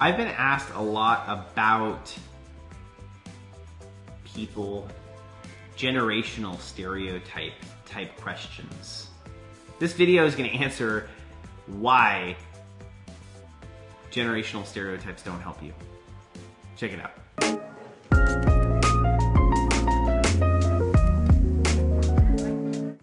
I've been asked a lot about people, generational stereotype type questions. This video is going to answer why generational stereotypes don't help you. Check it out.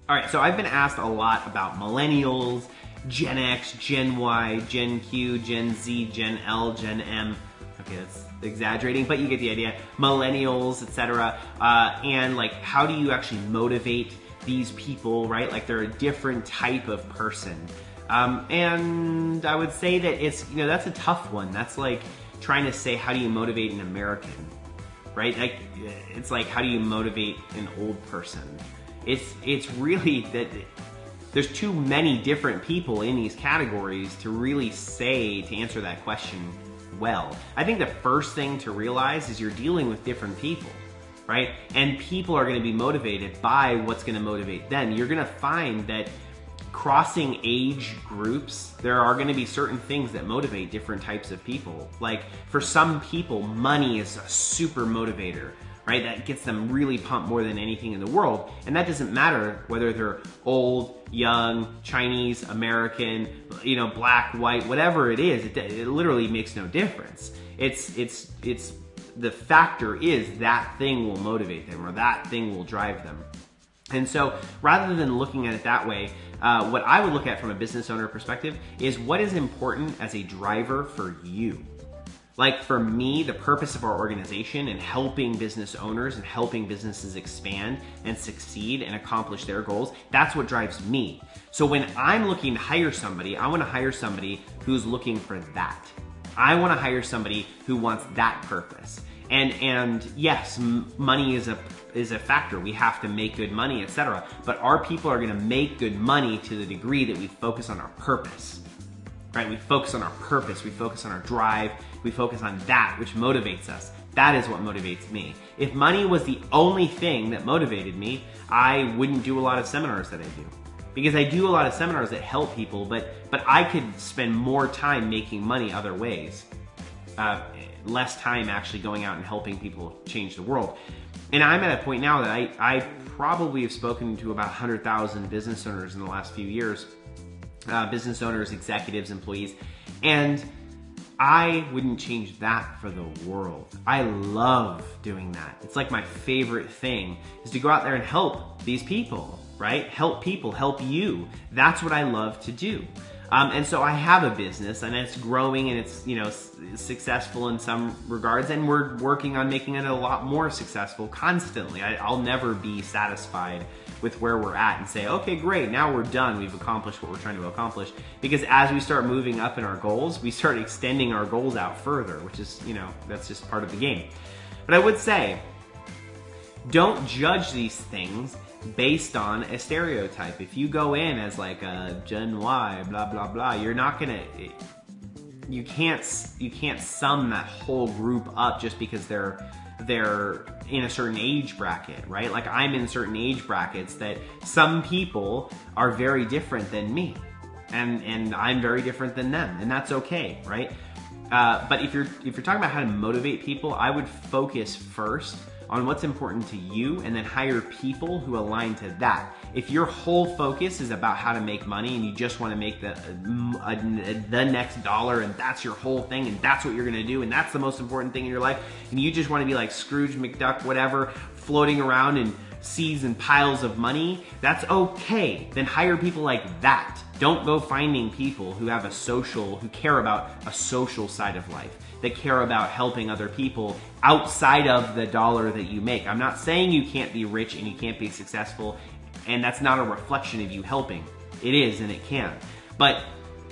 All right, so I've been asked a lot about millennials, Gen X, Gen Y, Gen Q, Gen Z, Gen L, Gen M. Okay, that's exaggerating, but you get the idea. Millennials, etc. And like, how do you actually motivate these people, right? Like, they're a different type of person. And I would say that it's, that's a tough one. That's like trying to say, how do you motivate an American, right? Like, it's like, how do you motivate an old person? It's really that there's too many different people in these categories to really to answer that question well. I think the first thing to realize is you're dealing with different people, right? And people are going to be motivated by what's going to motivate them. You're going to find that crossing age groups, there are going to be certain things that motivate different types of people. Like, for some people, money is a super motivator, right? That gets them really pumped more than anything in the world. And that doesn't matter whether they're old, young, Chinese, American, black, white, whatever it is. It literally makes no difference. It's the factor is that thing will motivate them, or that thing will drive them. And so rather than looking at it that way, what I would look at from a business owner perspective is what is important as a driver for you. Like, for me, the purpose of our organization and helping business owners and helping businesses expand and succeed and accomplish their goals, that's what drives me. So when I'm looking to hire somebody, I want to hire somebody who's looking for that. I want to hire somebody who wants that purpose. And yes, money is a factor. We have to make good money, etc. But our people are going to make good money to the degree that we focus on our purpose. Right? We focus on our purpose, we focus on our drive, we focus on that which motivates us. That is what motivates me. If money was the only thing that motivated me, I wouldn't do a lot of seminars that I do. Because I do a lot of seminars that help people, but I could spend more time making money other ways. Less time actually going out and helping people change the world. And I'm at a point now that I probably have spoken to about 100,000 business owners in the last few years. Business owners, executives, employees, and I wouldn't change that for the world. I love doing that. It's like my favorite thing is to go out there and help these people, right? Help people, help you. That's what I love to do. And so I have a business, and it's growing, and it's successful in some regards, and we're working on making it a lot more successful constantly. I'll never be satisfied with where we're at and say, okay, great, now we're done. We've accomplished what we're trying to accomplish. Because as we start moving up in our goals, we start extending our goals out further, which is, that's just part of the game. But I would say, don't judge these things based on a stereotype. If you go in as like a Gen Y, blah, blah, blah, you're not gonna, you can't sum that whole group up just because they're in a certain age bracket, right? Like, I'm in certain age brackets that some people are very different than me, and I'm very different than them, and that's okay, right? But if you're talking about how to motivate people, I would focus first on what's important to you, and then hire people who align to that. If your whole focus is about how to make money, and you just want to make the next dollar, and that's your whole thing, and that's what you're going to do, and that's the most important thing in your life, and you just want to be like Scrooge McDuck, whatever, floating around in seas and piles of money, that's okay. Then hire people like that. Don't go finding people who care about a social side of life, that care about helping other people outside of the dollar that you make. I'm not saying you can't be rich and you can't be successful, and that's not a reflection of you helping. It is, and it can. But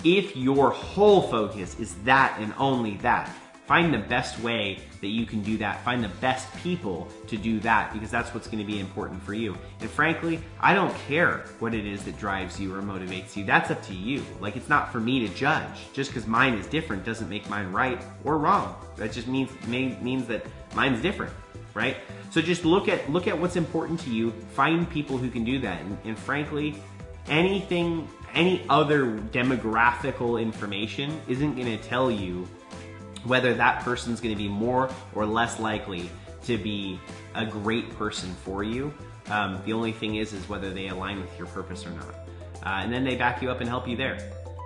if your whole focus is that and only that, find the best way that you can do that. Find the best people to do that, because that's what's going to be important for you. And frankly, I don't care what it is that drives you or motivates you. That's up to you. Like, it's not for me to judge. Just because mine is different doesn't make mine right or wrong. That just means that mine's different, right? So just look at what's important to you. Find people who can do that. And frankly, any other demographical information isn't going to tell you whether that person's gonna be more or less likely to be a great person for you. The only thing is whether they align with your purpose or not. And then they back you up and help you there.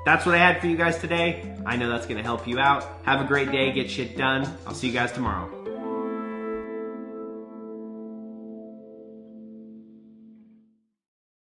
That's what I had for you guys today. I know that's gonna help you out. Have a great day, get shit done. I'll see you guys tomorrow.